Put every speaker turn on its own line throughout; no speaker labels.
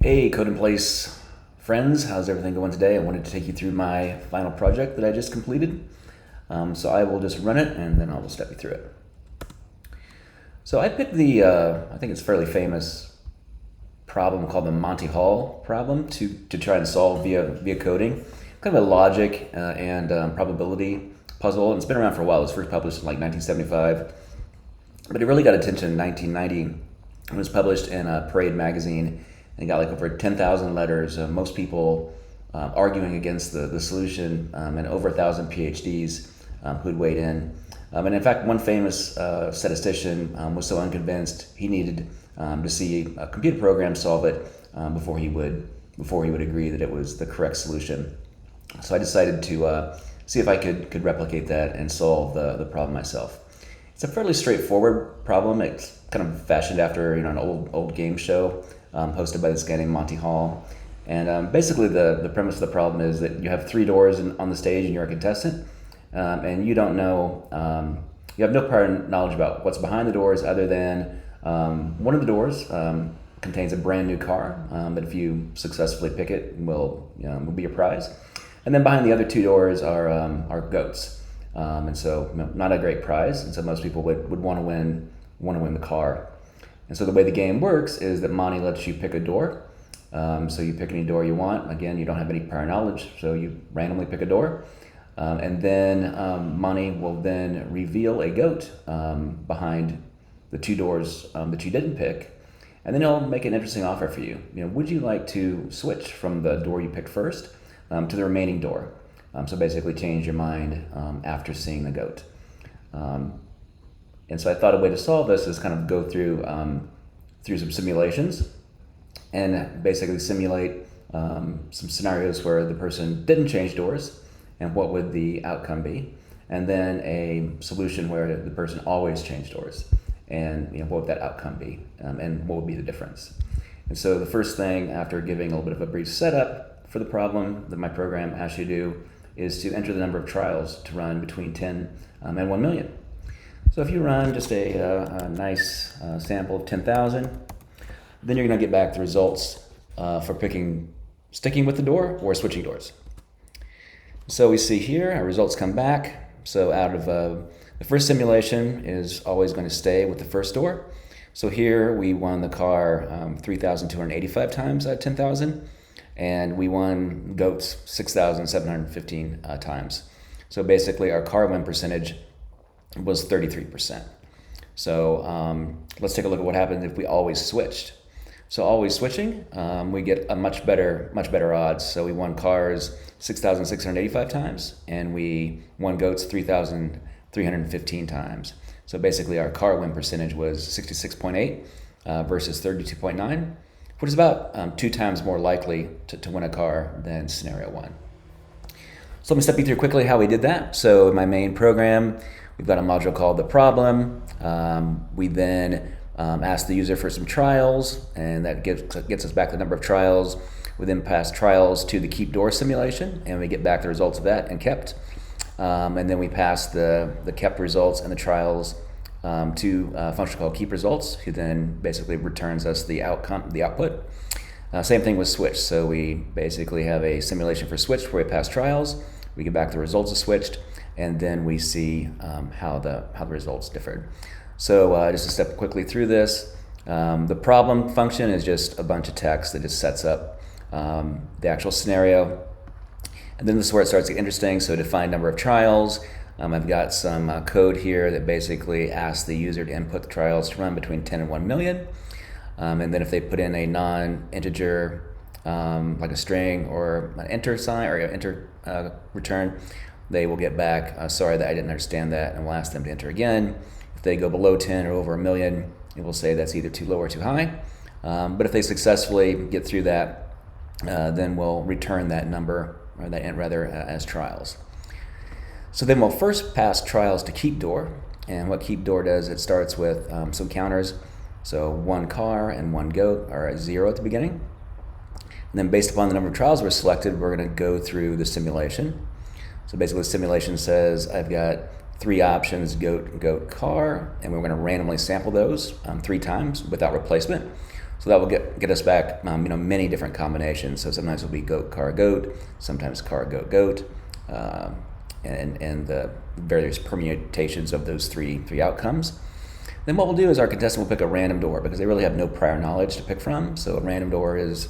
Hey, Code in Place friends, how's everything going today? I wanted to take you through my final project that I just completed. So I will just run it and then I will step you through it. So I picked I think it's a fairly famous problem called the Monty problem to try and solve via coding. Kind of a logic and probability puzzle, and it's been around for a while. It was first published in like 1975, but it really got attention in 1990. It was published in Parade magazine and got like over 10,000 letters. Most people arguing against the solution, and over 1,000 PhDs who'd weighed in. And in fact, one famous statistician was so unconvinced he needed to see a computer program solve it before he would agree that it was the correct solution. So I decided to see if I could replicate that and solve the problem myself. It's a fairly straightforward problem. It's kind of fashioned after an old game show hosted by this guy named Monty Hall. And basically the premise of the problem is that you have three doors on the stage and you're a contestant. And you don't know, you have no prior knowledge about what's behind the doors other than one of the doors contains a brand new car that if you successfully pick it will be your prize. And then behind the other two doors are goats. And so not a great prize, and so most people would want to win the car. And so the way the game works is that Monty lets you pick a door. So you pick any door you want. Again, you don't have any prior knowledge, so you randomly pick a door. And then Monty will then reveal a goat behind the two doors that you didn't pick. And then he'll make an interesting offer for you. Would you like to switch from the door you picked first to the remaining door? So basically change your mind after seeing the goat. And so I thought a way to solve this is kind of go through some simulations and basically simulate some scenarios where the person didn't change doors and what would the outcome be, and then a solution where the person always changed doors and what would that outcome be, and what would be the difference. And so the first thing, after giving a little bit of a brief setup for the problem that my program asks you to do, is to enter the number of trials to run between 10 and 1 million. So if you run just a nice sample of 10,000, then you're going to get back the results for sticking with the door or switching doors. So we see here our results come back. So out of the first simulation is always going to stay with the first door. So here we won the car 3,285 times out of 10,000. And we won goats 6,715 times. So basically our car win percentage was 33%. So let's take a look at what happens if we always switched. So always switching, we get a much better odds. So we won cars 6,685 times, and we won goats 3,315 times. So basically our car win percentage was 66.8 versus 32.9. which is about 2 times more likely to win a car than scenario 1. So let me step you through quickly how we did that. So in my main program, we've got a module called the problem. We then ask the user for some trials, and that gets us back the number of trials. We then pass trials to the keep door simulation, and we get back the results of that and kept. And then we pass the kept results and the trials to a function called keep results, who then basically returns us the output. Same thing with switch. So we basically have a simulation for switch where we pass trials, we get back the results of switched, and then we see how the results differed. So just to step quickly through this, the problem function is just a bunch of text that just sets up the actual scenario. And then this is where it starts to get interesting. So define number of trials. I've got some code here that basically asks the user to input the trials to run between 10 and 1 million. And then if they put in a non-integer, like a string or an enter sign or enter return, they will get back, sorry that I didn't understand that, and we'll ask them to enter again. If they go below 10 or over 1 million, it will say that's either too low or too high. But if they successfully get through that, then we'll return that number, or that int rather, as trials. So then we'll first pass trials to keep door, and what keep door does, it starts with some counters. So 1 car and 1 goat are at 0 at the beginning. And then based upon the number of trials we're selected, we're going to go through the simulation. So basically the simulation says I've got 3 options, goat, car, and we're going to randomly sample those 3 times without replacement. So that will get us back many different combinations. So sometimes it'll be goat, car, goat, sometimes car, goat, goat, and the various permutations of those three outcomes. Then what we'll do is our contestant will pick a random door because they really have no prior knowledge to pick from. So a random door is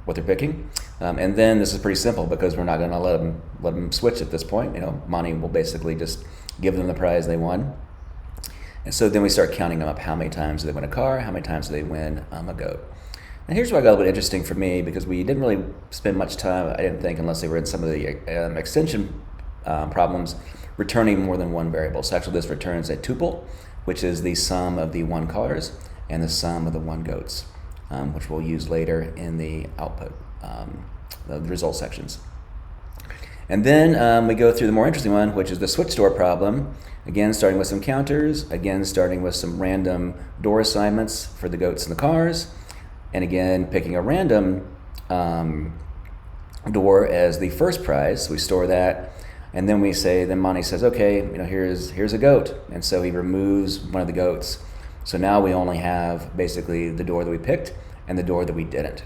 what they're picking. And then this is pretty simple because we're not going to let them switch at this point. Monty will basically just give them the prize they won. And so then we start counting them up. How many times do they win a car? How many times do they win a goat? And here's where I got a little bit interesting for me because we didn't really spend much time, I didn't think, unless they were in some of the extension problems, returning more than one variable. So actually this returns a tuple, which is the sum of the one cars and the sum of the one goats, which we'll use later in the output, the result sections. And then we go through the more interesting one, which is the switch door problem. Again, starting with some counters, again, starting with some random door assignments for the goats and the cars, and again, picking a random door as the first prize. So we store that, and then then Monty says, okay, here's a goat. And so he removes one of the goats. So now we only have basically the door that we picked and the door that we didn't.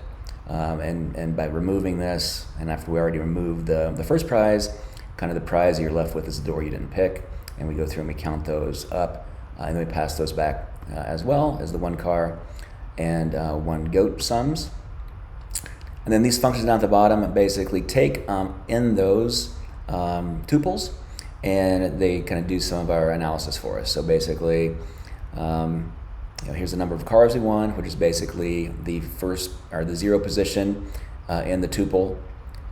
And by removing this, and after we already removed the first prize, kind of the prize you're left with is the door you didn't pick. And we go through and we count those up, and then we pass those back as well as the one car and one goat sums. And then these functions down at the bottom basically take in those tuples, and they kind of do some of our analysis for us. So basically, here's the number of cars we won, which is basically the first or the zero position in the tuple,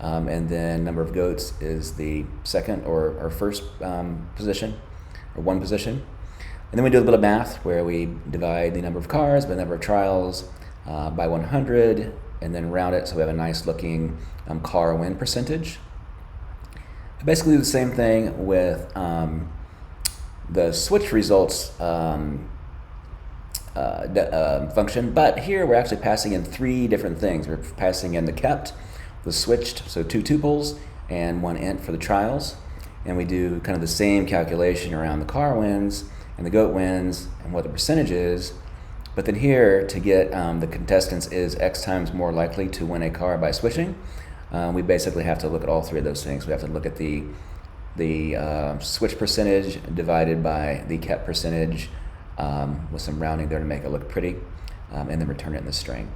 and then number of goats is the second or first position, or one position. And then we do a little bit of math where we divide the number of cars by the number of trials by 100, and then round it so we have a nice looking car win percentage. I basically do the same thing with the switch results function, but here we're actually passing in three different things. We're passing in the kept, the switched, so two tuples, and one int for the trials. And we do kind of the same calculation around the car wins and the goat wins and what the percentage is. But then here, to get the contestants is X times more likely to win a car by switching, we basically have to look at all three of those things. We have to look at the switch percentage divided by the kept percentage, with some rounding there to make it look pretty, and then return it in the string.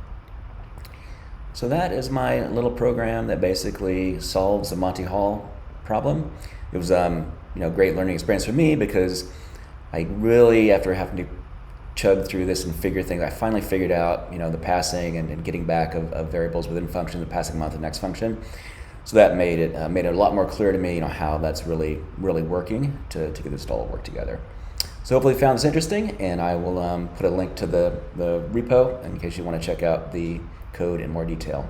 So that is my little program that basically solves the Monty Hall problem. It was great learning experience for me because I really, after having to chug through this and figure things, I finally figured out the passing and getting back of variables within functions and passing them on to the next function. So that made it a lot more clear to me how that's really working to get this to all work together. So hopefully you found this interesting, and I will put a link to the repo in case you want to check out the code in more detail.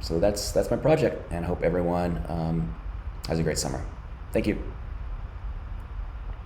So that's my project, and I hope everyone has a great summer. Thank you.